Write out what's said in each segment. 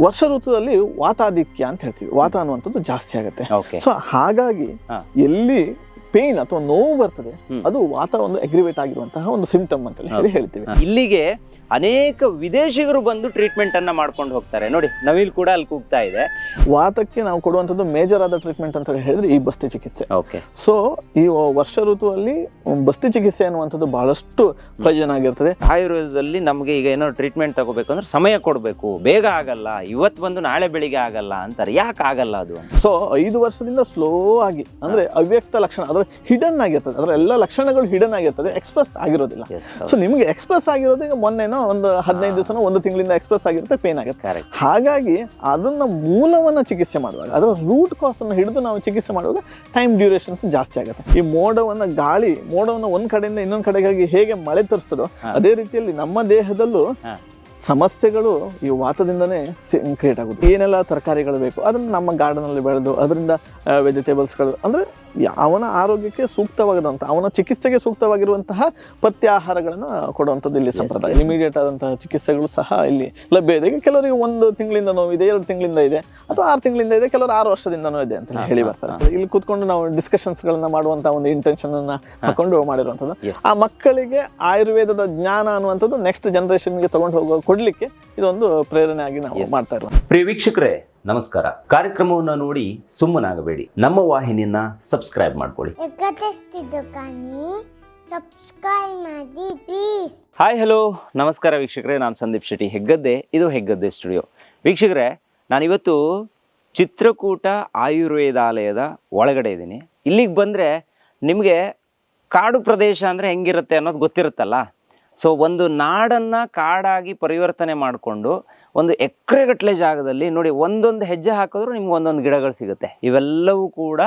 ವರ್ಷ ಋತುದಲ್ಲಿ ವಾತಾಧಿಕ್ಯ ಅಂತ ಹೇಳ್ತೀವಿ. ವಾತ ಅನ್ನುವಂಥದ್ದು ಜಾಸ್ತಿ ಆಗುತ್ತೆ. ಸೊ ಹಾಗಾಗಿ ಎಲ್ಲಿ ಪೇನ್ ಅಥವಾ ನೋವು ಬರ್ತದೆ ಅದು ವಾತ ಒಂದು ಅಗ್ರಿವೇಟ್ ಆಗಿರುವಂತಹ ಒಂದು ಸಿಂಪ್ಟಮ್ ಅಂತ ಹೇಳಿ ಹೇಳ್ತೀವಿ. ಇಲ್ಲಿಗೆ ಅನೇಕ ವಿದೇಶಿಗರು ಬಂದು ಟ್ರೀಟ್ಮೆಂಟ್ ಅನ್ನ ಮಾಡ್ಕೊಂಡು ಹೋಗ್ತಾರೆ. ನೋಡಿ ನವಿಲ್ ಕೂಡ ಅಲ್ಲಿ ಕೂಗ್ತಾ ಇದೆ. ವಾತಕ್ಕೆ ನಾವು ಕೊಡುವಂಥದ್ದು ಮೇಜರ್ ಆದ ಟ್ರೀಟ್ಮೆಂಟ್ ಅಂತ ಹೇಳಿದ್ರೆ ಈ ಬಸ್ತಿ ಚಿಕಿತ್ಸೆ. ಸೊ ಈ ವರ್ಷ ಋತುವಲ್ಲಿ ಬಸ್ತಿ ಚಿಕಿತ್ಸೆ ಅನ್ನುವಂಥದ್ದು ಬಹಳಷ್ಟು ಪ್ರಯೋಜನ ಆಗಿರ್ತದೆ. ಆಯುರ್ವೇದದಲ್ಲಿ ನಮಗೆ ಈಗ ಏನೋ ಟ್ರೀಟ್ಮೆಂಟ್ ತಗೋಬೇಕಂದ್ರೆ ಸಮಯ ಕೊಡಬೇಕು, ಬೇಗ ಆಗಲ್ಲ, ಇವತ್ತು ಬಂದು ನಾಳೆ ಬೆಳಿಗ್ಗೆ ಆಗಲ್ಲ ಅಂತಾರೆ. ಯಾಕೆ ಆಗಲ್ಲ ಅದು? ಸೊ 5 ವರ್ಷದಿಂದ ಸ್ಲೋ ಆಗಿ ಅಂದ್ರೆ ಅವ್ಯಕ್ತ ಲಕ್ಷಣ ಅದ್ರ ಹಿಡನ್ ಆಗಿರ್ತದೆ. ಅದರ ಎಲ್ಲ ಲಕ್ಷಣಗಳು ಹಿಡನ್ ಆಗಿರ್ತದೆ, ಎಕ್ಸ್ಪ್ರೆಸ್ ಆಗಿರೋದಿಲ್ಲ. ಸೊ ನಿಮಗೆ ಎಕ್ಸ್ಪ್ರೆಸ್ ಆಗಿರೋದು ಈಗ ಮೊನ್ನೆನೋ ಒಂದು 15 ದಿವಸ 1 ತಿಂಗಳಿಂದ ಎಕ್ಸ್ಪ್ರೆಸ್ ಆಗಿರುತ್ತೆ, ಪೇನ್ ಆಗುತ್ತೆ. ಹಾಗಾಗಿ ಅದನ್ನ ಮೂಲವನ್ನ ಚಿಕಿತ್ಸೆ ಮಾಡುವಾಗ, ಅದರ ರೂಟ್ ಕಾಸ್ ಅನ್ನು ಹಿಡಿದು ನಾವು ಚಿಕಿತ್ಸೆ ಮಾಡುವಾಗ ಟೈಮ್ ಡ್ಯೂರೇಷನ್ಸ್ ಜಾಸ್ತಿ ಆಗುತ್ತೆ. ಈ ಮೋಡವನ್ನ ಒಂದ್ ಕಡೆಯಿಂದ ಇನ್ನೊಂದ್ ಕಡೆಗಾಗಿ ಹೇಗೆ ಮಳೆ ತರಿಸ್ತದೋ ಅದೇ ರೀತಿಯಲ್ಲಿ ನಮ್ಮ ದೇಹದಲ್ಲೂ ಸಮಸ್ಯೆಗಳು ಈ ವಾತದಿಂದನೇ ಕ್ರಿಯೇಟ್ ಆಗುದು. ಏನೆಲ್ಲ ತರಕಾರಿಗಳು ಬೇಕು ಅದನ್ನ ನಮ್ಮ ಗಾರ್ಡನ್ ಅಲ್ಲಿ ಬೆಳೆದು ಅದರಿಂದ ವೆಜಿಟೇಬಲ್ಸ್ಗಳು ಅಂದ್ರೆ ಅವನ ಆರೋಗ್ಯಕ್ಕೆ ಸೂಕ್ತವಾಗದಂತಹ, ಅವನ ಚಿಕಿತ್ಸೆಗೆ ಸೂಕ್ತವಾಗಿರುವಂತಹ ಪಥ್ಯಾಹಾರಗಳನ್ನ ಕೊಡುವಂಥದ್ದು ಇಲ್ಲಿ ಸಂಪ್ರದಾಯ. ಇಮಿಡಿಯೇಟ್ ಆದಂತಹ ಚಿಕಿತ್ಸೆಗಳು ಸಹ ಇಲ್ಲಿ ಲಭ್ಯ ಇದೆ. ಕೆಲವರಿಗೆ 1 ತಿಂಗಳಿಂದ ನೋವಿದೆ, 2 ತಿಂಗಳಿಂದ ಇದೆ, ಅಥವಾ 6 ತಿಂಗಳಿಂದ ಇದೆ, ಕೆಲವರು 6 ವರ್ಷದಿಂದನೂ ಇದೆ ಅಂತ ಹೇಳಿ ಬರ್ತಾರೆ. ಇಲ್ಲಿ ಕೂತ್ಕೊಂಡು ನಾವು ಡಿಸ್ಕಷನ್ಸ್ ಗಳನ್ನ ಮಾಡುವಂತಹ ಒಂದು ಇಂಟೆನ್ಷನ್ ಅನ್ನ ಹಾಕೊಂಡು ಮಾಡಿರುವಂಥದ್ದು. ಆ ಮಕ್ಕಳಿಗೆ ಆಯುರ್ವೇದದ ಜ್ಞಾನ ಅನ್ನುವಂಥದ್ದು ನೆಕ್ಸ್ಟ್ ಜನರೇಷನ್ಗೆ ತಗೊಂಡು ಕೊಡ್ಲಿಕ್ಕೆ ಇದೊಂದು ಪ್ರೇರಣೆ ಆಗಿ ನಾವು ಮಾಡ್ತಾ ಇರುವಂತ. ಪ್ರಿಯ ವೀಕ್ಷಕರೇ ನಮಸ್ಕಾರ. ಕಾರ್ಯಕ್ರಮವನ್ನು ನೋಡಿ ಸುಮ್ಮನಾಗಬೇಡಿ, ನಮ್ಮ ವಾಹಿನಿಯನ್ನ ಸಬ್ಸ್ಕ್ರೈಬ್ ಮಾಡ್ಕೊಳ್ಳಿ. ಹಾಯ್ ಹಲೋ ನಮಸ್ಕಾರ ವೀಕ್ಷಕರೇ, ನಾನು ಸಂದೀಪ್ ಶೆಟ್ಟಿ ಹೆಗ್ಗದ್ದೆ. ಇದು ಹೆಗ್ಗದ್ದೆ ಸ್ಟುಡಿಯೋ. ವೀಕ್ಷಕರೇ, ನಾನಿವತ್ತು ಚಿತ್ರಕೂಟ ಆಯುರ್ವೇದಾಲಯದ ಒಳಗಡೆ ಇದ್ದೀನಿ. ಇಲ್ಲಿಗೆ ಬಂದರೆ ನಿಮಗೆ ಕಾಡು ಪ್ರದೇಶ ಅಂದರೆ ಹೆಂಗಿರುತ್ತೆ ಅನ್ನೋದು ಗೊತ್ತಿರುತ್ತಲ್ಲ. ಸೊ ಒಂದು ನಾಡನ್ನು ಕಾಡಾಗಿ ಪರಿವರ್ತನೆ ಮಾಡಿಕೊಂಡು ಒಂದು ಎಕರೆಗಟ್ಟಲೆ ಜಾಗದಲ್ಲಿ ನೋಡಿ ಒಂದೊಂದು ಹೆಜ್ಜೆ ಹಾಕಿದ್ರು ನಿಮ್ಗೆ ಒಂದೊಂದು ಗಿಡಗಳು ಸಿಗುತ್ತೆ. ಇವೆಲ್ಲವೂ ಕೂಡ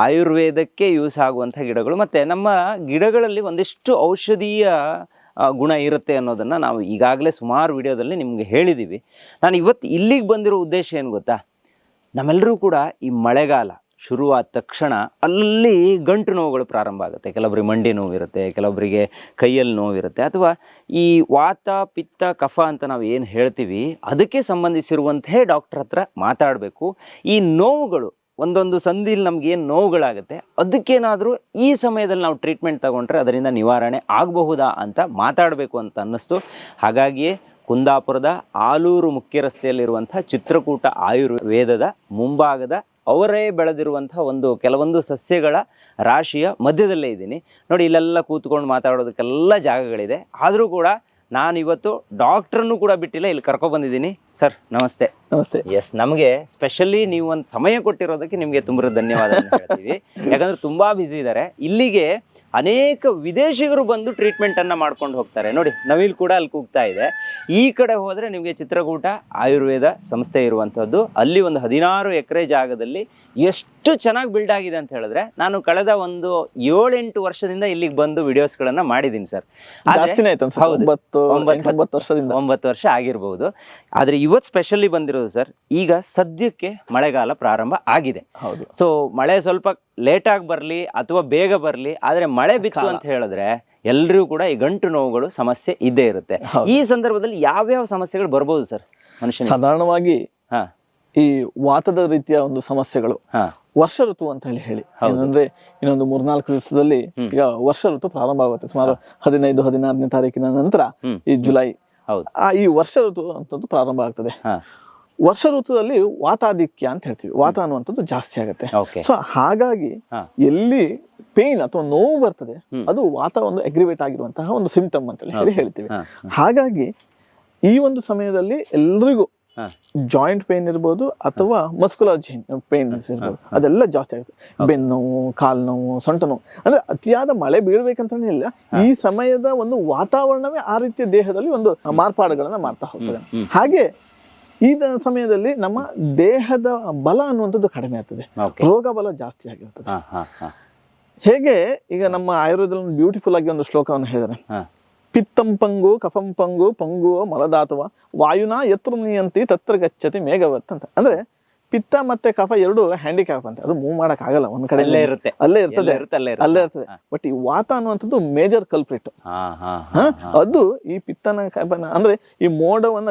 ಆಯುರ್ವೇದಕ್ಕೆ ಯೂಸ್ ಆಗುವಂಥ ಗಿಡಗಳು. ಮತ್ತು ನಮ್ಮ ಗಿಡಗಳಲ್ಲಿ ಒಂದಿಷ್ಟು ಔಷಧೀಯ ಗುಣ ಇರುತ್ತೆ ಅನ್ನೋದನ್ನು ನಾವು ಈಗಾಗಲೇ ಸುಮಾರು ವಿಡಿಯೋದಲ್ಲಿ ನಿಮಗೆ ಹೇಳಿದ್ದೀವಿ. ನಾನು ಇವತ್ತು ಇಲ್ಲಿಗೆ ಬಂದಿರೋ ಉದ್ದೇಶ ಏನು ಗೊತ್ತಾ? ನಮ್ಮೆಲ್ಲರೂ ಕೂಡ ಈ ಮಳೆಗಾಲ ಶುರುವಾದ ತಕ್ಷಣ ಅಲ್ಲಿ ಗಂಟು ನೋವುಗಳು ಪ್ರಾರಂಭ ಆಗುತ್ತೆ. ಕೆಲವರಿಗೆ ಮಂಡಿ ನೋವಿರುತ್ತೆ, ಕೆಲವರಿಗೆ ಕೈಯಲ್ಲಿ ನೋವಿರುತ್ತೆ, ಅಥವಾ ಈ ವಾತ ಪಿತ್ತ ಕಫ ಅಂತ ನಾವು ಏನು ಹೇಳ್ತೀವಿ ಅದಕ್ಕೆ ಸಂಬಂಧಿಸಿರುವಂತೆ ಡಾಕ್ಟರ್ ಹತ್ರ ಮಾತಾಡಬೇಕು. ಈ ನೋವುಗಳು ಒಂದೊಂದು ಸಂಧಿಲಿ ನಮ್ಗೇನು ನೋವುಗಳಾಗುತ್ತೆ ಅದಕ್ಕೇನಾದರೂ ಈ ಸಮಯದಲ್ಲಿ ನಾವು ಟ್ರೀಟ್ಮೆಂಟ್ ತಗೊಂಡ್ರೆ ಅದರಿಂದ ನಿವಾರಣೆ ಆಗಬಹುದಾ ಅಂತ ಮಾತಾಡಬೇಕು ಅಂತ ಅನ್ನಿಸ್ತು. ಹಾಗಾಗಿಯೇ ಕುಂದಾಪುರದ ಆಲೂರು ಮುಖ್ಯ ರಸ್ತೆಯಲ್ಲಿರುವಂಥ ಚಿತ್ರಕೂಟ ಆಯುರ್ವೇದದ ಮುಂಭಾಗದ ಅವರೇ ಬೆಳೆದಿರುವಂಥ ಕೆಲವೊಂದು ಸಸ್ಯಗಳ ರಾಶಿಯ ಮಧ್ಯದಲ್ಲೇ ಇದ್ದೀನಿ. ನೋಡಿ ಇಲ್ಲೆಲ್ಲ ಕೂತ್ಕೊಂಡು ಮಾತಾಡೋದಕ್ಕೆಲ್ಲ ಜಾಗಗಳಿದೆ. ಆದರೂ ಕೂಡ ನಾನು ಇವತ್ತು ಡಾಕ್ಟ್ರನ್ನು ಕೂಡ ಬಿಟ್ಟಿಲ್ಲ, ಇಲ್ಲಿ ಕರ್ಕೊಬಂದಿದ್ದೀನಿ. ಸರ್ ನಮಸ್ತೆ. ನಮಸ್ತೆ. ಎಸ್, ನಮಗೆ ಸ್ಪೆಷಲಿ ನೀವು ಒಂದು ಸಮಯ ಕೊಟ್ಟಿರೋದಕ್ಕೆ ನಿಮಗೆ ತುಂಬ ಧನ್ಯವಾದ ಹೇಳ್ತೀವಿ. ಯಾಕಂದರೆ ತುಂಬ ಬ್ಯುಸಿ ಇದ್ದಾರೆ. ಇಲ್ಲಿಗೆ ಅನೇಕ ವಿದೇಶಿಗರು ಬಂದು ಟ್ರೀಟ್ಮೆಂಟ್ ಅನ್ನ ಮಾಡ್ಕೊಂಡು ಹೋಗ್ತಾರೆ. ನೋಡಿ ನವಿಲ್ ಕೂಡ ಅಲ್ಲಿ ಕೂಗ್ತಾ ಇದೆ. ಈ ಕಡೆ ಹೋದ್ರೆ ನಿಮಗೆ ಚಿತ್ರಕೂಟ ಆಯುರ್ವೇದ ಸಂಸ್ಥೆ ಇರುವಂತದ್ದು. ಅಲ್ಲಿ ಒಂದು 16 ಎಕರೆ ಜಾಗದಲ್ಲಿ ಎಷ್ಟು ಚೆನ್ನಾಗಿ ಬಿಲ್ಡ್ ಆಗಿದೆ ಅಂತ ಹೇಳಿದ್ರೆ, ನಾನು ಕಳೆದ ಒಂದು 7-8 ವರ್ಷದಿಂದ ಇಲ್ಲಿಗೆ ಬಂದು ವಿಡಿಯೋಸ್ಗಳನ್ನ ಮಾಡಿದ್ದೀನಿ ಸರ್. 9 ವರ್ಷ ಆಗಿರ್ಬಹುದು. ಆದ್ರೆ ಇವತ್ತು ಸ್ಪೆಷಲಿ ಬಂದಿರೋದು ಸರ್, ಈಗ ಸದ್ಯಕ್ಕೆ ಮಳೆಗಾಲ ಪ್ರಾರಂಭ ಆಗಿದೆ. ಸೊ ಮಳೆ ಸ್ವಲ್ಪ ಲೇಟ್ ಆಗಿ ಬರ್ಲಿ ಅಥವಾ ಬೇಗ ಬರ್ಲಿ, ಆದ್ರೆ ಮಳೆ ಬಿತ್ತು ಅಂತ ಹೇಳಿದ್ರೆ ಎಲ್ರಿಗೂ ಕೂಡ ಈ ಗಂಟು ನೋವುಗಳು ಸಮಸ್ಯೆ ಇದ್ದೇ ಇರುತ್ತೆ. ಈ ಸಂದರ್ಭದಲ್ಲಿ ಯಾವ್ಯಾವ ಸಮಸ್ಯೆಗಳು ಬರ್ಬೋದು ಸರ್ ಮನುಷ್ಯನಿಗೆ? ಸಾಧಾರಣವಾಗಿ ಈ ವಾತದ ರೀತಿಯ ಒಂದು ಸಮಸ್ಯೆಗಳು ವರ್ಷ ಋತು ಅಂತ ಹೇಳಿ ಏನಂದ್ರೆ ಇನ್ನೊಂದು 3-4 ದಿವಸದಲ್ಲಿ ಈಗ ವರ್ಷ ಋತು ಪ್ರಾರಂಭ ಆಗುತ್ತೆ. ಸುಮಾರು 15-16ನೇ ತಾರೀಕಿನ ನಂತರ ಈ ಜುಲೈ ಈ ವರ್ಷ ಋತು ಅಂತದ್ದು ಪ್ರಾರಂಭ ಆಗ್ತದೆ. ವರ್ಷ ಋತುದಲ್ಲಿ ವಾತಾಧಿಕ್ಯ ಅಂತ ಹೇಳ್ತೀವಿ. ವಾತ ಅನ್ನುವಂಥದ್ದು ಜಾಸ್ತಿ ಆಗುತ್ತೆ. ಸೊ ಹಾಗಾಗಿ ಎಲ್ಲಿ ಪೇನ್ ಅಥವಾ ನೋವು ಬರ್ತದೆ ಅದು ವಾತ ಒಂದು ಅಗ್ರಿವೇಟ್ ಆಗಿರುವಂತಹ ಒಂದು ಸಿಂಪ್ಟಮ್ ಅಂತ ಹೇಳಿ ಹೇಳ್ತೀವಿ. ಹಾಗಾಗಿ ಈ ಒಂದು ಸಮಯದಲ್ಲಿ ಎಲ್ರಿಗೂ ಜಾಯಿಂಟ್ ಪೇನ್ ಇರ್ಬೋದು ಅಥವಾ ಮಸ್ಕುಲರ್ ಪೇನ್ಸ್ ಇರ್ಬೋದು, ಅದೆಲ್ಲ ಜಾಸ್ತಿ ಆಗುತ್ತೆ. ಬೆನ್ನು ನೋವು, ಕಾಲು ನೋವು, ಸೊಂಟ ನೋವು, ಅಂದ್ರೆ ಅತಿಯಾದ ಮಳೆ ಬೀಳ್ಬೇಕಂತಾನೆ ಇಲ್ಲ, ಈ ಸಮಯದ ಒಂದು ವಾತಾವರಣವೇ ಆ ರೀತಿಯ ದೇಹದಲ್ಲಿ ಒಂದು ಮಾರ್ಪಾಡುಗಳನ್ನ ಮಾಡ್ತಾ ಹೋಗ್ತದೆ. ಹಾಗೆ ಈ ಸಮಯದಲ್ಲಿ ನಮ್ಮ ದೇಹದ ಬಲ ಅನ್ನುವಂಥದ್ದು ಕಡಿಮೆ ಆಗ್ತದೆ, ರೋಗ ಬಲ ಜಾಸ್ತಿ ಆಗಿರ್ತದೆ. ಹೇಗೆ ಈಗ ನಮ್ಮ ಆಯುರ್ವೇದದಲ್ಲಿ ಬ್ಯೂಟಿಫುಲ್ ಆಗಿ ಒಂದು ಶ್ಲೋಕವನ್ನು ಹೇಳಿದಾರೆ, ಪಿತ್ತಂ ಪಂಗು ಕಫಂ ಪಂಗು ಪಂಗುವ ಮಲದಾತವ ವಾಯುನಾ ಯತ್ರ ನಿಯಂತಿ ತತ್ರ ಗಚ್ಚತಿ ಮೇಘವತ್ ಅಂತ. ಅಂದ್ರೆ ಪಿತ್ತ ಮತ್ತೆ ಕಫ ಎರಡು ಹ್ಯಾಂಡಿಕ್ಯಾಪ್ ಅಂತ, ಅದು ಮೂವ್ ಮಾಡಕ್ ಆಗಲ್ಲ ಒಂದ್ ಕಡೆ ಅಲ್ಲೇ ಇರುತ್ತೆ ಅಲ್ಲೇ ಇರ್ತದೆ ಅಲ್ಲೇ ಇರುತ್ತೆ. ಇರ್ತದೆ. ಬಟ್ ಈ ವಾತ ಅನ್ನುವಂಥದ್ದು ಮೇಜರ್ ಕಲ್ಪ್ರಿಟ್. ಅದು ಈ ಪಿತ್ತನ ಕಫನ ಅಂದ್ರೆ ಈ ಮೋಡವನ್ನ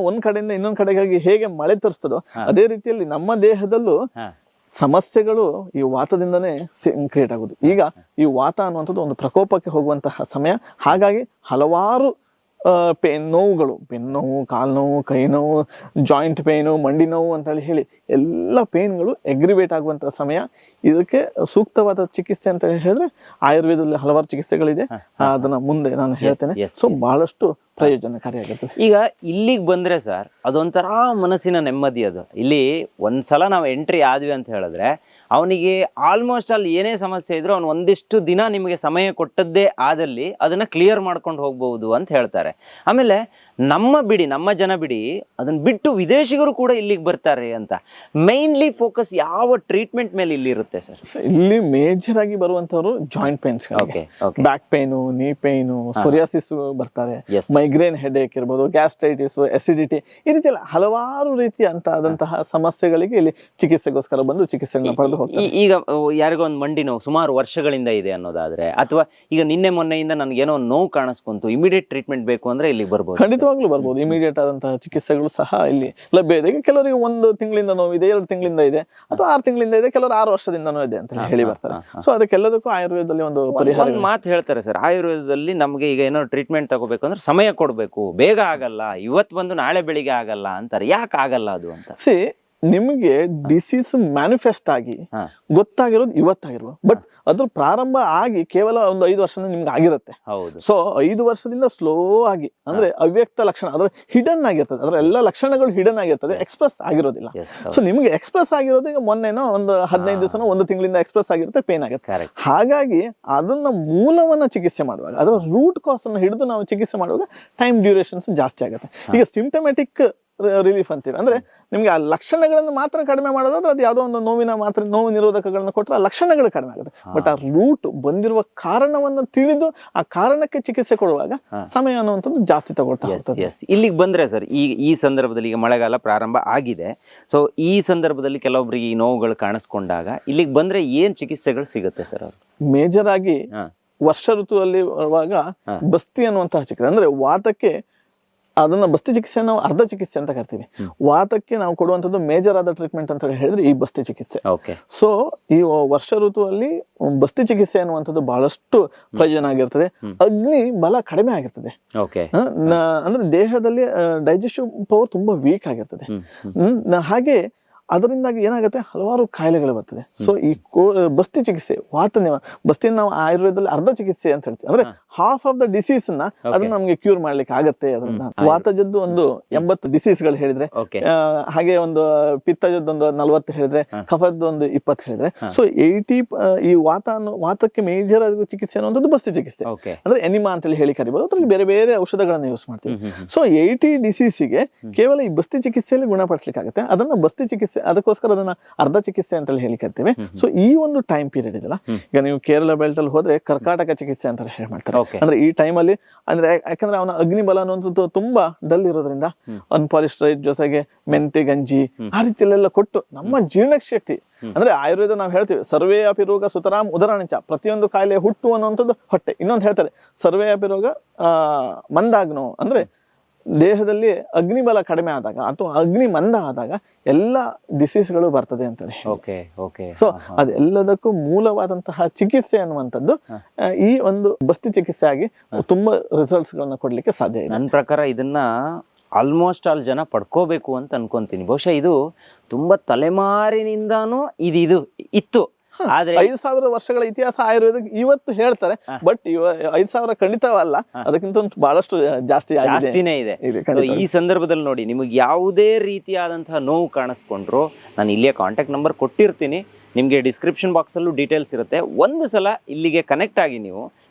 ಒಂದ್ ಕಡೆಯಿಂದ ಇನ್ನೊಂದ್ ಕಡೆಗಾಗಿ ಹೇಗೆ ಮಳೆ ತರಿಸ್ತದೋ ಅದೇ ರೀತಿಯಲ್ಲಿ ನಮ್ಮ ದೇಹದಲ್ಲೂ ಸಮಸ್ಯೆಗಳು ಈ ವಾತದಿಂದನೇ ಕ್ರಿಯೇಟ್ ಆಗುದು. ಈಗ ಈ ವಾತ ಅನ್ನುವಂಥದ್ದು ಒಂದು ಪ್ರಕೋಪಕ್ಕೆ ಹೋಗುವಂತಹ ಸಮಯ. ಹಾಗಾಗಿ ಹಲವಾರು ನೋವುಗಳು, ಬೆನ್ನು ನೋವು, ಕಾಲು ನೋವು, ಕೈ ನೋವು, ಜಾಯಿಂಟ್ ಪೇನು, ಮಂಡಿ ನೋವು ಅಂತ ಹೇಳಿ ಎಲ್ಲ ಪೇನ್ಗಳು ಎಗ್ರಿವೇಟ್ ಆಗುವಂತಹ ಸಮಯ. ಇದಕ್ಕೆ ಸೂಕ್ತವಾದ ಚಿಕಿತ್ಸೆ ಅಂತ ಹೇಳಿದ್ರೆ ಆಯುರ್ವೇದದಲ್ಲಿ ಹಲವಾರು ಚಿಕಿತ್ಸೆಗಳಿದೆ, ಅದನ್ನ ಮುಂದೆ ನಾನು ಹೇಳ್ತೇನೆ. ಸೊ ಬಹಳಷ್ಟು ಪ್ರಯೋಜನಕಾರಿಯಾಗುತ್ತದೆ. ಈಗ ಇಲ್ಲಿಗೆ ಬಂದ್ರೆ ಸರ್ ಅದೊಂಥರ ಮನಸ್ಸಿನ ನೆಮ್ಮದಿ. ಅದು ಇಲ್ಲಿ ಒಂದ್ಸಲ ನಾವು ಎಂಟ್ರಿ ಆದ್ವಿ ಅಂತ ಹೇಳಿದ್ರೆ ಅವನಿಗೆ ಆಲ್ಮೋಸ್ಟ್ ಅಲ್ಲಿ ಏನೇ ಸಮಸ್ಯೆ ಇದ್ರು ಅವ್ನು ಒಂದಿಷ್ಟು ದಿನ ನಿಮಗೆ ಸಮಯ ಕೊಟ್ಟದ್ದೇ ಆದಲ್ಲಿ ಅದನ್ನ ಕ್ಲಿಯರ್ ಮಾಡ್ಕೊಂಡು ಹೋಗ್ಬಹುದು ಅಂತ ಹೇಳ್ತಾರೆ. ಆಮೇಲೆ ನಮ್ಮ ಜನ ಬಿಡಿ ಅದನ್ನ ಬಿಟ್ಟು ವಿದೇಶಿಗರು ಕೂಡ ಇಲ್ಲಿಗೆ ಬರ್ತಾರೆ ಅಂತ. ಮೈನ್ಲಿ ಫೋಕಸ್ ಯಾವ ಟ್ರೀಟ್ಮೆಂಟ್ ಮೇಲೆ ಇಲ್ಲಿ ಇರುತ್ತೆ ಸರ್? ಇಲ್ಲಿ ಮೇಜರ್ ಆಗಿ ಬರುವಂತವ್ರು ಜಾಯಿಂಟ್ ಪೇನ್ಸ್, ಬ್ಯಾಕ್ ಪೇನು, ನೀ ಪೇನು, ಸೋರಿಯಾಸಿಸ್ ಬರ್ತಾರೆ, ಮೈಗ್ರೇನ್ ಹೆಡೇಕ್ ಇರ್ಬೋದು, ಗ್ಯಾಸ್ಟ್ರೈಟಿಸ್, ಅಸಿಡಿಟಿ, ಈ ರೀತಿ ಹಲವಾರು ರೀತಿಯಂತಹ ಸಮಸ್ಯೆಗಳಿಗೆ ಇಲ್ಲಿ ಚಿಕಿತ್ಸೆಗೋಸ್ಕರ ಬಂದು ಚಿಕಿತ್ಸೆಗಳನ್ನ ಪಡೆದು ಹೋಗ್ತಾರೆ. ಈಗ ಯಾರಿಗೋ ಒಂದು ಮಂಡಿ ನೋವು ಸುಮಾರು ವರ್ಷಗಳಿಂದ ಇದೆ ಅನ್ನೋದಾದ್ರೆ, ಅಥವಾ ಈಗ ನಿನ್ನೆ ಮೊನ್ನೆಯಿಂದ ನನಗೇನೋ ನೋವು ಕಾಣಿಸ್ಕೊಂತು, ಇಮಿಡಿಯೇಟ್ ಟ್ರೀಟ್ಮೆಂಟ್ ಬೇಕು ಅಂದ್ರೆ ಇಲ್ಲಿಗೆ ಬರ್ಬೋದು? ಖಂಡಿತವಾಗ್ಲೂ ಬರ್ಬೋದು. ಇಮಿಡಿಯೇಟ್ ಆದಂತಹ ಚಿಕಿತ್ಸೆಗಳು ಸಹ ಇಲ್ಲಿ ಲಭ್ಯ ಇದೆ. ಈಗ ಕೆಲವರಿಗೆ 1 ತಿಂಗಳಿಂದ ನೋವಿದೆ, 2 ತಿಂಗಳಿಂದ ಇದೆ, ಅಥವಾ 6 ತಿಂಗಳಿಂದ ಇದೆ, ಕೆಲವರು 6 ವರ್ಷದಿಂದನೂ ಇದೆ ಅಂತ ಹೇಳಿ ಬರ್ತಾರೆ. ಸೊ ಅದಕ್ಕೆಲ್ಲದಕ್ಕೂ ಆಯುರ್ವೇದದಲ್ಲಿ ಒಂದು ಪರಿಹಾರ ಮಾತು ಹೇಳ್ತಾರೆ ಸರ್. ಆಯುರ್ವೇದದಲ್ಲಿ ನಮ್ಗೆ ಈಗ ಏನೋ ಟ್ರೀಟ್ಮೆಂಟ್ ತಗೋಬೇಕು ಅಂದ್ರೆ ಸಮಯ ಕೊಡ್ಬೇಕು, ಬೇಗ ಆಗಲ್ಲ, ಇವತ್ತು ಬಂದು ನಾಳೆ ಬೆಳಿಗ್ಗೆ ಆಗಲ್ಲ ಅಂತಾರೆ. ಯಾಕೆ ಆಗಲ್ಲ ಅದು ಅಂತ? ನಿಮ್ಗೆ ಡಿಸೀಸ್ ಮ್ಯಾನಿಫೆಸ್ಟ್ ಆಗಿ ಗೊತ್ತಾಗಿರೋದು ಇವತ್ತಾಗಿರ್ಬೋದು, ಬಟ್ ಅದ್ರ ಪ್ರಾರಂಭ ಆಗಿ ಕೇವಲ ಒಂದು 5 ವರ್ಷದಿಂದ ನಿಮ್ಗೆ ಆಗಿರುತ್ತೆ. ಸೊ 5 ವರ್ಷದಿಂದ ಸ್ಲೋ ಆಗಿ ಅಂದ್ರೆ ಅವ್ಯಕ್ತ ಲಕ್ಷಣ, ಅದ್ರ ಹಿಡನ್ ಆಗಿರ್ತದೆ, ಅದ್ರ ಎಲ್ಲ ಲಕ್ಷಣಗಳು ಹಿಡನ್ ಆಗಿರ್ತದೆ, ಎಕ್ಸ್ಪ್ರೆಸ್ ಆಗಿರೋದಿಲ್ಲ. ಸೊ ನಿಮ್ಗೆ ಎಕ್ಸ್ಪ್ರೆಸ್ ಆಗಿರೋದು ಈಗ ಮೊನ್ನೆನೋ ಒಂದು 15 ದಿವಸನೋ 1 ತಿಂಗಳಿಂದ ಎಕ್ಸ್ಪ್ರೆಸ್ ಆಗಿರುತ್ತೆ, ಪೇನ್ ಆಗುತ್ತೆ. ಹಾಗಾಗಿ ಅದನ್ನ ಮೂಲವನ್ನ ಚಿಕಿತ್ಸೆ ಮಾಡುವಾಗ, ಅದರ ರೂಟ್ ಕಾಸ್ ಅನ್ನು ಹಿಡಿದು ನಾವು ಚಿಕಿತ್ಸೆ ಮಾಡುವಾಗ ಟೈಮ್ ಡ್ಯೂರೇಷನ್ಸ್ ಜಾಸ್ತಿ ಆಗುತ್ತೆ. ಈಗ ಸಿಂಪ್ಟಮ್ಯಾಟಿಕ್ ರಿಲೀಫ್ ಅಂತೀವಿ ಅಂದ್ರೆ ನಿಮ್ಗೆ ಆ ಲಕ್ಷಣಗಳನ್ನು ಮಾತ್ರ ಕಡಿಮೆ ಮಾಡೋದಾದ್ರೆ ಅದು ಯಾವುದೋ ಒಂದು ನೋವು ನಿರೋಧಕಗಳನ್ನ ಕೊಟ್ಟರೆ ಆ ಲಕ್ಷಣಗಳು ಕಡಿಮೆ ಆಗುತ್ತೆ. ಬಟ್ ಆ ರೂಟ್ ಬಂದಿರುವ ಕಾರಣವನ್ನು ತಿಳಿದು ಆ ಕಾರಣಕ್ಕೆ ಚಿಕಿತ್ಸೆ ಕೊಡುವಾಗ ಸಮಯ ಅನ್ನುವಂಥದ್ದು ಜಾಸ್ತಿ ತಗೊಳ್ತಾ ಹೋಗ್ತದೆ. ಇಲ್ಲಿಗೆ ಬಂದ್ರೆ ಸರ್ ಈ ಸಂದರ್ಭದಲ್ಲಿ ಈಗ ಮಳೆಗಾಲ ಪ್ರಾರಂಭ ಆಗಿದೆ. ಸೊ ಈ ಸಂದರ್ಭದಲ್ಲಿ ಕೆಲವೊಬ್ಬರಿಗೆ ಈ ನೋವುಗಳು ಕಾಣಿಸ್ಕೊಂಡಾಗ ಇಲ್ಲಿಗೆ ಬಂದ್ರೆ ಏನ್ ಚಿಕಿತ್ಸೆಗಳು ಸಿಗುತ್ತೆ ಸರ್? ಮೇಜರ್ ಆಗಿ ವರ್ಷ ಋತುವಲ್ಲಿ ಬರುವಾಗ ಬಸ್ತಿ ಅನ್ನುವಂತಹ ಚಿಕಿತ್ಸೆ ಅಂದ್ರೆ ವಾತಕ್ಕೆ, ಅದನ್ನ ಬಸ್ತಿ ಚಿಕಿತ್ಸೆ ನಾವು ಅರ್ಧ ಚಿಕಿತ್ಸೆ ಅಂತ ಕರಿತೀವಿ. ವಾತಕ್ಕೆ ನಾವು ಕೊಡುವಂತದ್ದು ಮೇಜರ್ ಆದ ಟ್ರೀಟ್ಮೆಂಟ್ ಅಂತ ಹೇಳಿದ್ರೆ ಈ ಬಸ್ತಿ ಚಿಕಿತ್ಸೆ. ಸೊ ಈ ವರ್ಷ ಋತುವಲ್ಲಿ ಬಸ್ತಿ ಚಿಕಿತ್ಸೆ ಅನ್ನುವಂಥದ್ದು ಬಹಳಷ್ಟು ಪ್ರಯೋಜನ ಆಗಿರ್ತದೆ. ಅಗ್ನಿ ಬಲ ಕಡಿಮೆ ಆಗಿರ್ತದೆ, ಅಂದ್ರೆ ದೇಹದಲ್ಲಿ ಡೈಜೆಸ್ಟಿವ್ ಪವರ್ ತುಂಬಾ ವೀಕ್ ಆಗಿರ್ತದೆ. ಹಾಗೆ ಅದರಿಂದಾಗಿ ಏನಾಗುತ್ತೆ, ಹಲವಾರು ಕಾಯಿಲೆಗಳು ಬರ್ತದೆ. ಸೊ ಈ ಬಸ್ತಿ ಚಿಕಿತ್ಸೆ, ಬಸ್ತಿನ ನಾವು ಆಯುರ್ವೇದದಲ್ಲಿ ಅರ್ಧ ಚಿಕಿತ್ಸೆ ಅಂತ ಹೇಳ್ತೀವಿ. ಅಂದ್ರೆ ಹಾಫ್ ಆಫ್ ದ ಡಿಸೀಸ್ ನ ಅದನ್ನ ನಮ್ಗೆ ಕ್ಯೂರ್ ಮಾಡ್ಲಿಕ್ಕೆ ಆಗತ್ತೆ. ಅದರಿಂದ ವಾತಜದ್ದು ಒಂದು 80 ಡಿಸೀಸ್ ಗಳು ಹೇಳಿದ್ರೆ, ಹಾಗೆ ಒಂದು ಪಿತ್ತಜದ್ದು ಒಂದು 40 ಹೇಳಿದ್ರೆ, ಕಫದ್ದು ಒಂದು 20 ಹೇಳಿದ್ರೆ, ಸೊ 80 ಈ ವಾತಕ್ಕೆ ಮೇಜರ್ ಆದ ಚಿಕಿತ್ಸೆ ಅನ್ನುವಂಥದ್ದು ಬಸ್ತಿ ಚಿಕಿತ್ಸೆ. ಅಂದ್ರೆ ಎನಿಮಾ ಅಂತ ಹೇಳಿ ಕರಿಬಹುದು. ಅದ್ರಲ್ಲಿ ಬೇರೆ ಬೇರೆ ಔಷಧಗಳನ್ನ ಯೂಸ್ ಮಾಡ್ತೀವಿ. ಸೊ 80 ಡಿಸೀಸಿಗೆ ಕೇವಲ ಈ ಬಸ್ತಿ ಚಿಕಿತ್ಸೆಯಲ್ಲಿ ಗುಣಪಡಿಸ್ಲಿಕ್ಕೆ ಆಗುತ್ತೆ. ಅದನ್ನ ಬಸ್ತಿ ಚಿಕಿತ್ಸೆ, ಅದಕ್ಕೋಸ್ಕರ ಅದನ್ನ ಅರ್ಧ ಚಿಕಿತ್ಸೆ ಅಂತ ಹೇಳಿ ಕರಿತೇವೆ. ಸೊ ಈ ಒಂದು ಟೈಮ್ ಪೀರಿಯಡ್ ಇದೆಲ್ಲ, ಈಗ ನೀವು ಕೇರಳ ಬೆಲ್ಟ್ ಅಲ್ಲಿ ಹೋದ್ರೆ ಕರ್ಕಾಟಕ ಚಿಕಿತ್ಸೆ ಅಂತ ಹೇಳಿ ಮಾಡ್ತಾರೆ. ಅಂದ್ರೆ ಈ ಟೈಮ್ ಅಲ್ಲಿ ಅಂದ್ರೆ ಯಾಕಂದ್ರೆ ಅವನ ಅಗ್ನಿ ಬಲ ಅನ್ನುವಂಥದ್ದು ತುಂಬಾ ಡಲ್ ಇರೋದ್ರಿಂದ ಅನ್ಪಾಲಿಶ್ಡ್ ರೈಸ್ ಜೊತೆಗೆ ಮೆಂತೆ ಗಂಜಿ ಆ ರೀತಿಯಲ್ಲೆಲ್ಲ ಕೊಟ್ಟು ನಮ್ಮ ಜೀರ್ಣಶಕ್ತಿ, ಅಂದ್ರೆ ಆಯುರ್ವೇದ ನಾವು ಹೇಳ್ತೀವಿ ಸರ್ವೇ ಅಪಿ ರೋಗ ಸುತರಾಮ್ ಉದರಾಣಿಚ, ಪ್ರತಿಯೊಂದು ಕಾಯಿಲೆ ಹುಟ್ಟು ಅನ್ನುವಂಥದ್ದು ಹೊಟ್ಟೆ. ಇನ್ನೊಂದು ಹೇಳ್ತಾರೆ ಸರ್ವೇ ಅಪಿ ರೋಗ ಮಂದಾಗ್ನೋ, ಅಂದ್ರೆ ದೇಹದಲ್ಲಿ ಅಗ್ನಿ ಬಲ ಕಡಿಮೆ ಆದಾಗ ಅಥವಾ ಅಗ್ನಿ ಮಂದ ಆದಾಗ ಎಲ್ಲ ಡಿಸೀಸ್ಗಳು ಬರ್ತದೆ ಅಂತೇಳಿ. ಸೊ ಅದೆಲ್ಲದಕ್ಕೂ ಮೂಲವಾದಂತಹ ಚಿಕಿತ್ಸೆ ಅನ್ನುವಂಥದ್ದು ಈ ಒಂದು ಬಸ್ತಿ ಚಿಕಿತ್ಸೆ ಆಗಿ ತುಂಬಾ ರಿಸಲ್ಟ್ಸ್ ಗಳನ್ನ ಕೊಡ್ಲಿಕ್ಕೆ ಸಾಧ್ಯ ಇದೆ. ನನ್ನ ಪ್ರಕಾರ ಇದನ್ನ ಆಲ್ಮೋಸ್ಟ್ ಆಲ್ ಜನ ಪಡ್ಕೋಬೇಕು ಅಂತ ಅನ್ಕೊಂತೀನಿ. ಬಹುಶಃ ಇದು ತುಂಬಾ ತಲೆಮಾರಿನಿಂದಾನು ಇದು ಇತ್ತು. 5,000 ವರ್ಷಗಳ ಇತಿಹಾಸ ಆಯುರ್ವೇದ ಇವತ್ತು ಹೇಳ್ತಾರೆ, ಬಟ್ 5,000 ಖಂಡಿತವಲ್ಲ, ಅದಕ್ಕಿಂತ ಬಹಳಷ್ಟು ಜಾಸ್ತಿನೇ ಇದೆ. ಈ ಸಂದರ್ಭದಲ್ಲಿ ನೋಡಿ, ನಿಮಗೆ ಯಾವುದೇ ರೀತಿಯಾದಂತಹ ನೋವು ಕಾಣಿಸ್ಕೊಂಡ್ರು ನಾನು ಇಲ್ಲಿಯ ಕಾಂಟ್ಯಾಕ್ಟ್ ನಂಬರ್ ಕೊಟ್ಟಿರ್ತೀನಿ, ನಿಮಗೆ ಡಿಸ್ಕ್ರಿಪ್ಷನ್ ಬಾಕ್ಸಲ್ಲೂ ಡೀಟೇಲ್ಸ್ ಇರುತ್ತೆ. ಒಂದು ಸಲ ಇಲ್ಲಿಗೆ ಕನೆಕ್ಟ್ ಆಗಿ ನೀವು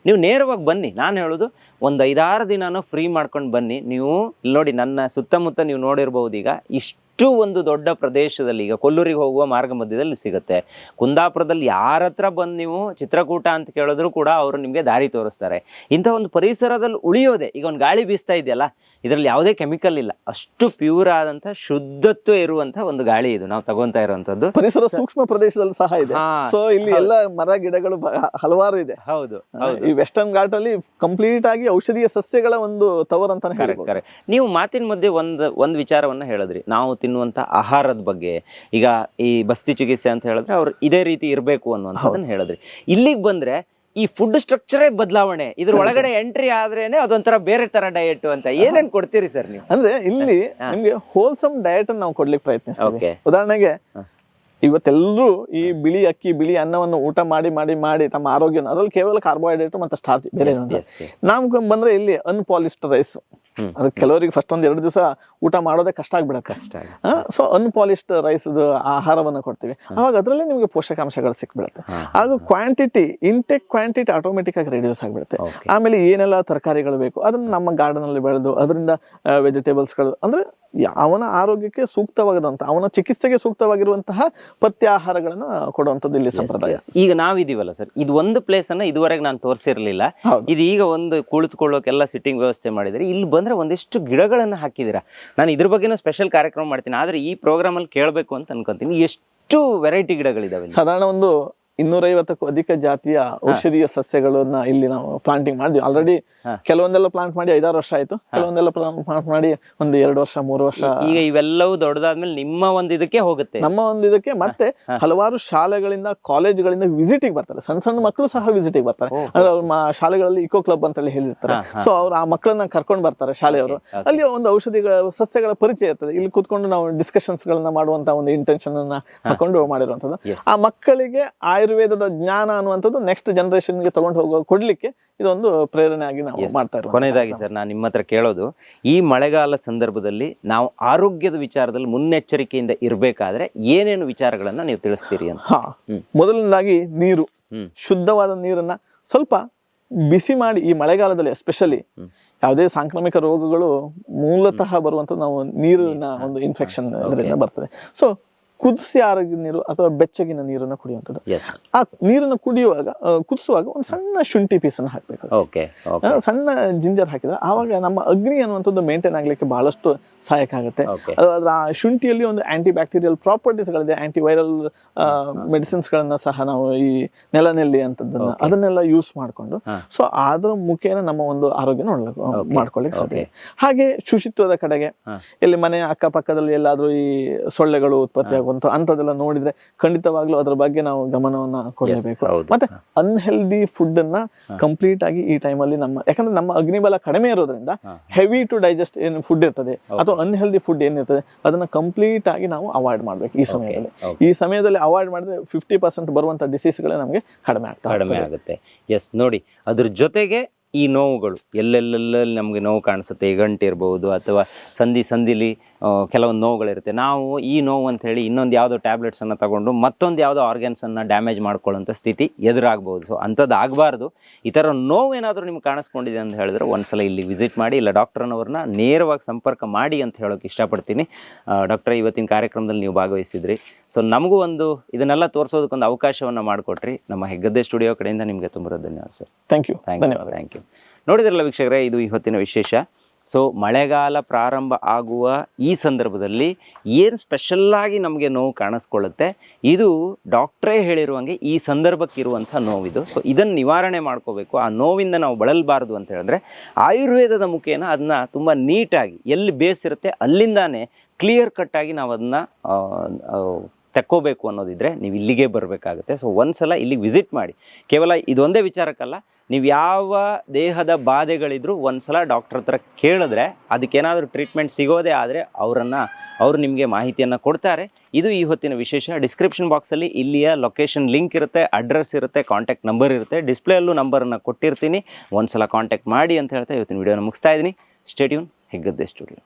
ನೇರವಾಗಿ ಬನ್ನಿ. ನಾನು ಹೇಳೋದು ಒಂದು 5-6 ದಿನಾನು ಫ್ರೀ ಮಾಡ್ಕೊಂಡು ಬನ್ನಿ. ನೀವು ಇಲ್ಲಿ ನೋಡಿ, ನನ್ನ ಸುತ್ತಮುತ್ತ ನೀವು ನೋಡಿರ್ಬಹುದು, ಈಗ ಇಷ್ಟು ಇಷ್ಟು ಒಂದು ದೊಡ್ಡ ಪ್ರದೇಶದಲ್ಲಿ, ಈಗ ಕೊಲ್ಲೂರಿಗೆ ಹೋಗುವ ಮಾರ್ಗ ಮಧ್ಯದಲ್ಲಿ ಸಿಗುತ್ತೆ. ಕುಂದಾಪುರದಲ್ಲಿ ಯಾರ ಹತ್ರ ಬಂದು ನೀವು ಚಿತ್ರಕೂಟ ಅಂತ ಕೇಳಿದ್ರು ಕೂಡ ಅವರು ನಿಮಗೆ ದಾರಿ ತೋರಿಸ್ತಾರೆ. ಇಂಥ ಒಂದು ಪರಿಸರದಲ್ಲಿ ಉಳಿಯೋದೆ, ಈಗ ಒಂದು ಗಾಳಿ ಬೀಸ್ತಾ ಇದೆಯಲ್ಲ, ಇದರಲ್ಲಿ ಯಾವುದೇ ಕೆಮಿಕಲ್ ಇಲ್ಲ, ಅಷ್ಟು ಪ್ಯೂರ್ ಆದಂತ ಶುದ್ಧತ್ವ ಇರುವಂತ ಒಂದು ಗಾಳಿ ಇದು ನಾವು ತಗೊಂತಾ ಇರುವಂತದ್ದು. ಪರಿಸರ ಸೂಕ್ಷ್ಮ ಪ್ರದೇಶದಲ್ಲಿ ಸಹ ಇದೆ. ಸೊ ಇಲ್ಲಿ ಎಲ್ಲ ಮರ ಗಿಡಗಳು ಹಲವಾರು ಇದೆ. ಹೌದು, ಈ ವೆಸ್ಟರ್ನ್ ಘಾಟ್ ಅಲ್ಲಿ ಕಂಪ್ಲೀಟ್ ಆಗಿ ಔಷಧೀಯ ಸಸ್ಯಗಳ ಒಂದು ತವರ್ ಅಂತಾನೆ ಹೇಳ್ಬೋದು. ನೀವು ಮಾತಿನ ಮಧ್ಯೆ ಒಂದು ವಿಚಾರವನ್ನ ಹೇಳಿದ್ರಿ, ನಾವು ತಿನ್ನುವಂತ ಆಹಾರದ ಬಗ್ಗೆ. ಈಗ ಈ ಬಸ್ತಿ ಚಿಕಿತ್ಸೆ ಅಂತ ಹೇಳಿದ್ರೆ ಅವ್ರು ಇದೇ ರೀತಿ ಇರಬೇಕು ಅನ್ನುವಂಥದ್ದನ್ನ ಹೇಳಿದ್ರಿ. ಇಲ್ಲಿಗೆ ಬಂದ್ರೆ ಈ ಫುಡ್ ಸ್ಟ್ರಕ್ಚರೇ ಬದಲಾವಣೆ, ಇದ್ರ ಒಳಗಡೆ ಎಂಟ್ರಿ ಆದ್ರೇನೆ ಅದೊಂಥರ ಬೇರೆ ತರ ಡಯಟ್ ಅಂತ. ಏನೇನ್ ಕೊಡ್ತೀರಿ ಸರ್ ನೀವು? ಅಂದ್ರೆ ಇಲ್ಲಿ ನಿಮ್ಗೆ ಹೋಲ್ಸಮ್ ಡಯಟ್ ಅನ್ನು ನಾವು ಕೊಡ್ಲಿಕ್ಕೆ ಪ್ರಯತ್ನಿಸ್ತೀವಿ. ಉದಾಹರಣೆಗೆ ಇವತ್ತೆಲ್ಲರೂ ಈ ಬಿಳಿ ಅಕ್ಕಿ, ಬಿಳಿ ಅನ್ನವನ್ನು ಊಟ ಮಾಡಿ ಮಾಡಿ ಮಾಡಿ ತಮ್ಮ ಆರೋಗ್ಯ, ಅದ್ರಲ್ಲಿ ಕೇವಲ ಕಾರ್ಬೋಹೈಡ್ರೇಟ್ ಮತ್ತೆ ಸ್ಟಾರ್ಚ್, ಬೇರೆ ನಮ್ಗೆ ಬಂದ್ರೆ ಇಲ್ಲಿ ಅನ್ಪಾಲಿಶ್ಡ್ ರೈಸ್, ಅದು ಕೆಲವರಿಗೆ ಫಸ್ಟ್ 1-2 ದಿವಸ ಊಟ ಮಾಡೋದೇ ಕಷ್ಟ ಆಗ್ಬಿಡತ್ತೆ. ಸೊ ಅನ್ಪಾಲಿಶ್ಡ್ ರೈಸ್ ಆಹಾರವನ್ನು ಕೊಡ್ತೀವಿ, ಅವಾಗ ಅದರಲ್ಲಿ ನಿಮ್ಗೆ ಪೋಷಕಾಂಶಗಳು ಸಿಕ್ಬಿಡುತ್ತೆ. ಆಗ ಕ್ವಾಂಟಿಟಿ, ಇಂಟೇಕ್ ಕ್ವಾಂಟಿಟಿ ಆಟೋಮೆಟಿಕ್ ಆಗಿ ರೆಡ್ಯೂಸ್ ಆಗ್ಬಿಡುತ್ತೆ. ಆಮೇಲೆ ಏನೆಲ್ಲ ತರಕಾರಿಗಳು ಬೇಕು ಅದನ್ನ ನಮ್ಮ ಗಾರ್ಡನ್ ಅಲ್ಲಿ ಬೆಳೆದು ಅದರಿಂದ ವೆಜಿಟೇಬಲ್ಸ್ಗಳು, ಅಂದ್ರೆ ಅವನ ಆರೋಗ್ಯಕ್ಕೆ ಸೂಕ್ತವಾಗದಂತ, ಅವನ ಚಿಕಿತ್ಸೆಗೆ ಸೂಕ್ತವಾಗಿರುವಂತಹ ಪಥ್ಯ ಆಹಾರಗಳನ್ನ ಕೊಡುವಂಥದ್ದು ಇಲ್ಲಿ ಸಂಪ್ರದಾಯ. ಈಗ ನಾವಿದೀವಲ್ಲ ಸರ್, ಇದು ಒಂದು ಪ್ಲೇಸ್ ಅನ್ನ ಇದುವರೆಗೆ ನಾನು ತೋರಿಸಿರ್ಲಿಲ್ಲ. ಇದು ಈಗ ಒಂದು ಕುಳಿತುಕೊಳ್ಳೋಕೆಲ್ಲ ಸಿಟ್ಟಿಂಗ್ ವ್ಯವಸ್ಥೆ ಮಾಡಿದ್ರೆ, ಇಲ್ಲಿ ಬಂದ್ರೆ ಒಂದಿಷ್ಟು ಗಿಡಗಳನ್ನ ಹಾಕಿದಿರಾ. ನಾನು ಇದ್ರ ಬಗ್ಗೆನೂ ಸ್ಪೆಷಲ್ ಕಾರ್ಯಕ್ರಮ ಮಾಡ್ತೀನಿ, ಆದ್ರೆ ಈ ಪ್ರೋಗ್ರಾಮ್ ಅಲ್ಲಿ ಕೇಳಬೇಕು ಅಂತ ಅನ್ಕೊಂತೀನಿ. ಎಷ್ಟು ವೆರೈಟಿ ಗಿಡಗಳಿದಾವೆ? ಸಾಧಾರಣ ಒಂದು 250ಕ್ಕೂ ಅಧಿಕ ಜಾತಿಯ ಔಷಧೀಯ ಸಸ್ಯಗಳನ್ನ ಇಲ್ಲಿ ನಾವು ಪ್ಲಾಂಟಿಂಗ್ ಮಾಡಿದ್ವಿ ಆಲ್ರೆಡಿ. ಕೆಲವೊಂದೆಲ್ಲ ಪ್ಲಾಂಟ್ ಮಾಡಿ 5-6 ವರ್ಷ ಆಯ್ತು, ಕೆಲವೊಂದೆಲ್ಲ ಪ್ಲಾಂಟ್ ಮಾಡಿ 1-2 ವರ್ಷ 3 ವರ್ಷ. ಈಗ ಇವೆಲ್ಲವೂ ದೊಡ್ಡದಾದ್ಮೇಲೆ ನಿಮ್ಮ ಒಂದು ಇದಕ್ಕೆ ಹೋಗುತ್ತೆ, ನಮ್ಮ ಒಂದು ಇದಕ್ಕೆ. ಮತ್ತೆ ಹಲವಾರು ಶಾಲೆಗಳಿಂದ, ಕಾಲೇಜ್ಗಳಿಂದ ವಿಸಿಟಿಗೆ ಬರ್ತಾರೆ, ಸಣ್ಣ ಸಣ್ಣ ಮಕ್ಕಳು ಸಹ ವಿಸಿಟಿಗೆ ಬರ್ತಾರೆ. ಅಂದ್ರೆ ಅವ್ರ ಶಾಲೆಗಳಲ್ಲಿ ಇಕೋ ಕ್ಲಬ್ ಅಂತ ಹೇಳಿ ಹೇಳಿರ್ತಾರೆ. ಸೊ ಅವ್ರು ಆ ಮಕ್ಕಳನ್ನ ಕರ್ಕೊಂಡು ಬರ್ತಾರೆ ಶಾಲೆಯವರು. ಅಲ್ಲಿ ಒಂದು ಔಷಧಿಗಳ ಸಸ್ಯಗಳ ಪರಿಚಯ ಇರ್ತದೆ. ಇಲ್ಲಿ ಕೂತ್ಕೊಂಡು ನಾವು ಡಿಸ್ಕಷನ್ಸ್ ಗಳನ್ನ ಮಾಡುವಂತ ಒಂದು ಇಂಟೆನ್ಷನ್ ಅನ್ನ ಹಾಕೊಂಡು ಮಾಡಿರುವಂತದ್ದು. ಆ ಮಕ್ಕಳಿಗೆ ಆಯುರ್ವೇದದ ಜ್ಞಾನ ಅನ್ನುವಂಥದ್ದು ನೆಕ್ಸ್ಟ್ ಜನರೇಷನ್ಗೆ ತಗೊಂಡು ಹೋಗೋ ಕೊಡ್ಲಿಕ್ಕೆ ಇದೊಂದು ಪ್ರೇರಣೆ ಆಗಿ ನಾವು ಮಾಡ್ತಾ ಇರೋದು. ಕೊನೆಯದಾಗಿ ಸರ್, ನಾನು ನಿಮ್ಮ ಹತ್ರ ಕೇಳೋದು, ಈ ಮಳೆಗಾಲ ಸಂದರ್ಭದಲ್ಲಿ ನಾವು ಆರೋಗ್ಯದ ವಿಚಾರದಲ್ಲಿ ಮುನ್ನೆಚ್ಚರಿಕೆಯಿಂದ ಇರಬೇಕಾದ್ರೆ ಏನೇನು ವಿಚಾರಗಳನ್ನ ನೀವು ತಿಳಿಸ್ತೀರಿ ಅಂತ? ಮೊದಲನೇದಾಗಿ ನೀರು, ಶುದ್ಧವಾದ ನೀರನ್ನ ಸ್ವಲ್ಪ ಬಿಸಿ ಮಾಡಿ, ಈ ಮಳೆಗಾಲದಲ್ಲಿ ಎಸ್ಪೆಷಲಿ ಯಾವುದೇ ಸಾಂಕ್ರಾಮಿಕ ರೋಗಗಳು ಮೂಲತಃ ಬರುವಂತ ನಾವು ನೀರಿನ ಒಂದು ಇನ್ಫೆಕ್ಷನ್ ಇದರಿಂದ ಬರ್ತದೆ. ಸೊ ಕುದಿಸಿ ಆರೋಗ್ಯ ನೀರು ಅಥವಾ ಬೆಚ್ಚಗಿನ ನೀರನ್ನು ಕುಡಿಯುವಂಥದ್ದು. ಆ ನೀರನ್ನು ಕುದಿಸುವಾಗ ಒಂದು ಸಣ್ಣ ಶುಂಠಿ ಪೀಸನ್ನು ಹಾಕ್ಬೇಕು, ಸಣ್ಣ ಜಿಂಜರ್ ಹಾಕಿದ್ರೆ ಆವಾಗ ನಮ್ಮ ಅಗ್ನಿ ಅನ್ನುವಂಥದ್ದು ಮೇಂಟೈನ್ ಆಗ್ಲಿಕ್ಕೆ ಬಹಳಷ್ಟು ಸಹಾಯಕ ಆಗುತ್ತೆ. ಅದ್ರ ಆ ಶುಂಠಿಯಲ್ಲಿ ಒಂದು ಆಂಟಿ ಬ್ಯಾಕ್ಟೀರಿಯಲ್ ಪ್ರಾಪರ್ಟೀಸ್ಗಳಿದೆ, ಆಂಟಿ ವೈರಲ್ ಮೆಡಿಸಿನ್ಸ್ ಗಳನ್ನ ಸಹ ನಾವು ಈ ನೆಲನೆಲ್ಲಿ ಅಂತದನ್ನ ಅದನ್ನೆಲ್ಲ ಯೂಸ್ ಮಾಡಿಕೊಂಡು, ಸೊ ಅದ್ರ ಮುಖೇನ ನಮ್ಮ ಒಂದು ಆರೋಗ್ಯನ ಮಾಡ್ಕೊಳ್ಳಿಕ್ಕೆ ಸಾಧ್ಯ. ಹಾಗೆ ಶುಚಿತ್ವದ ಕಡೆಗೆ, ಇಲ್ಲಿ ಮನೆ ಅಕ್ಕಪಕ್ಕದಲ್ಲಿ ಎಲ್ಲಾದ್ರೂ ಈ ಸೊಳ್ಳೆಗಳು ಉತ್ಪತ್ತಿ ಆಗುವಂತ ಅಂತದೆಲ್ಲ ನೋಡಿದ್ರೆ ಖಂಡಿತವಾಗ್ಲೂ ಅದ್ರ ಬಗ್ಗೆ ನಾವು ಗಮನವನ್ನ ಕೊಡಲೇಬೇಕು. ಮತ್ತೆ ಅನ್ಹೆಲ್ದಿ ಫುಡ್ ಅನ್ನ ಕಂಪ್ಲೀಟ್ ಆಗಿ ಈ ಟೈಮಲ್ಲಿ ಯಾಕಂದ್ರೆ ನಮ್ಮ ಅಗ್ನಿಬಲ ಕಡಿಮೆ ಇರೋದ್ರಿಂದ ಹೆವಿ ಟು ಡೈಜೆಸ್ಟ್ ಏನ್ ಫುಡ್ ಇರ್ತದೆ ಅಥವಾ ಅನ್ಹೆಲ್ದಿ ಫುಡ್ ಏನಿರ್ತದೆ ಅದನ್ನ ಕಂಪ್ಲೀಟ್ ಆಗಿ ನಾವು ಅವಾಯ್ಡ್ ಮಾಡ್ಬೇಕು ಈ ಸಮಯದಲ್ಲಿ. ಈ ಸಮಯದಲ್ಲಿ ಅವಾಯ್ಡ್ ಮಾಡಿದ್ರೆ 50% ಬರುವಂತ ಡಿಸೀಸ್ಗಳೇ ನಮಗೆ ಕಡಿಮೆ ಆಗುತ್ತೆ. ಎಸ್, ನೋಡಿ, ಅದ್ರ ಜೊತೆಗೆ ಈ ನೋವುಗಳು ಎಲ್ಲೆಲ್ಲೆಲ್ಲಿ ನಮಗೆ ನೋವು ಕಾಣಿಸುತ್ತೆ, ಈ ಗಂಟೆ ಇರ್ಬೋದು ಅಥವಾ ಸಂದಿಲಿ ಕೆಲವೊಂದು ನೋವುಗಳಿರುತ್ತೆ. ನಾವು ಈ ನೋವು ಅಂತ ಹೇಳಿ ಇನ್ನೊಂದು ಯಾವುದೋ ಟ್ಯಾಬ್ಲೆಟ್ಸನ್ನು ತಗೊಂಡು ಮತ್ತೊಂದು ಯಾವುದೋ ಆರ್ಗನ್ಸನ್ನು ಡ್ಯಾಮೇಜ್ ಮಾಡ್ಕೊಳ್ಳೋಂಥ ಸ್ಥಿತಿ ಎದುರಾಗ್ಬೋದು. ಸೊ ಅಂಥದ್ದು ಆಗಬಾರ್ದು. ಈ ಥರ ನೋವು ಏನಾದರೂ ನಿಮ್ಗೆ ಕಾಣಿಸ್ಕೊಂಡಿದೆ ಅಂತ ಹೇಳಿದ್ರೆ ಒಂದ್ಸಲ ಇಲ್ಲಿ ವಿಸಿಟ್ ಮಾಡಿ, ಇಲ್ಲ ಡಾಕ್ಟರ್ನವ್ರನ್ನ ನೇರವಾಗಿ ಸಂಪರ್ಕ ಮಾಡಿ ಅಂತ ಹೇಳೋಕೆ ಇಷ್ಟಪಡ್ತೀನಿ. ಡಾಕ್ಟರ್, ಇವತ್ತಿನ ಕಾರ್ಯಕ್ರಮದಲ್ಲಿ ನೀವು ಭಾಗವಹಿಸಿದ್ರಿ. ಸೊ ನಮಗೂ ಒಂದು ಇದನ್ನೆಲ್ಲ ತೋರಿಸೋದಕ್ಕೊಂದು ಅವಕಾಶವನ್ನು ಮಾಡಿಕೊಟ್ರಿ. ನಮ್ಮ ಹೆಗ್ಗದ್ದೆ ಸ್ಟುಡಿಯೋ ಕಡೆಯಿಂದ ನಿಮಗೆ ತುಂಬ ಧನ್ಯವಾದ ಸರ್. Thank you. ನೋಡಿದ್ರಲ್ಲ ವೀಕ್ಷಕರೇ, ಇದು ಇವತ್ತಿನ ವಿಶೇಷ. ಸೊ ಮಳೆಗಾಲ ಪ್ರಾರಂಭ ಆಗುವ ಈ ಸಂದರ್ಭದಲ್ಲಿ ಏನು ಸ್ಪೆಷಲ್ಲಾಗಿ ನಮಗೆ ನೋವು ಕಾಣಿಸ್ಕೊಳ್ಳುತ್ತೆ, ಇದು ಡಾಕ್ಟ್ರೇ ಹೇಳಿರುವಂಗೆ ಈ ಸಂದರ್ಭಕ್ಕಿರುವಂಥ ನೋವಿದು. ಸೊ ಇದನ್ನು ನಿವಾರಣೆ ಮಾಡ್ಕೋಬೇಕು. ಆ ನೋವಿಂದ ನಾವು ಬಳಲಬಾರ್ದು ಅಂತ ಹೇಳಿದ್ರೆ ಆಯುರ್ವೇದದ ಮುಖೇನ ಅದನ್ನ ತುಂಬ ನೀಟಾಗಿ ಎಲ್ಲಿ ಬೇಸಿರುತ್ತೆ ಅಲ್ಲಿಂದಾನೇ ಕ್ಲಿಯರ್ ಕಟ್ಟಾಗಿ ನಾವು ಅದನ್ನು ತಕ್ಕೋಬೇಕು ಅನ್ನೋದಿದ್ರೆ ನೀವು ಇಲ್ಲಿಗೆ ಬರಬೇಕಾಗುತ್ತೆ. ಸೊ ಒಂದ್ಸಲ ಇಲ್ಲಿಗೆ ವಿಸಿಟ್ ಮಾಡಿ. ಕೇವಲ ಇದೊಂದೇ ವಿಚಾರಕ್ಕಲ್ಲ, ನೀವು ಯಾವ ದೇಹದ ಬಾಧೆಗಳಿದ್ರು ಒಂದ್ಸಲ ಡಾಕ್ಟರ್ ಹತ್ರ ಕೇಳಿದ್ರೆ ಅದಕ್ಕೇನಾದರೂ ಟ್ರೀಟ್ಮೆಂಟ್ ಸಿಗೋದೇ ಆದರೆ ಅವರು ನಿಮಗೆ ಮಾಹಿತಿಯನ್ನು ಕೊಡ್ತಾರೆ. ಇದು ಈ ಹೊತ್ತಿನ ವಿಶೇಷ. ಡಿಸ್ಕ್ರಿಪ್ಷನ್ ಬಾಕ್ಸಲ್ಲಿ ಇಲ್ಲಿಯ ಲೊಕೇಶನ್ ಲಿಂಕ್ ಇರುತ್ತೆ, ಅಡ್ರೆಸ್ ಇರುತ್ತೆ, ಕಾಂಟ್ಯಾಕ್ಟ್ ನಂಬರ್ ಇರುತ್ತೆ. ಡಿಸ್ಪ್ಲೇಯಲ್ಲೂ ನಂಬರನ್ನು ಕೊಟ್ಟಿರ್ತೀನಿ, ಒಂದ್ಸಲ ಕಾಂಟ್ಯಾಕ್ಟ್ ಮಾಡಿ ಅಂತ ಹೇಳ್ತಾ ಇವತ್ತಿನ ವಿಡಿಯೋನ ಮುಗಿಸ್ತಾ ಇದ್ದೀನಿ. Stay tune, Heggadde studio.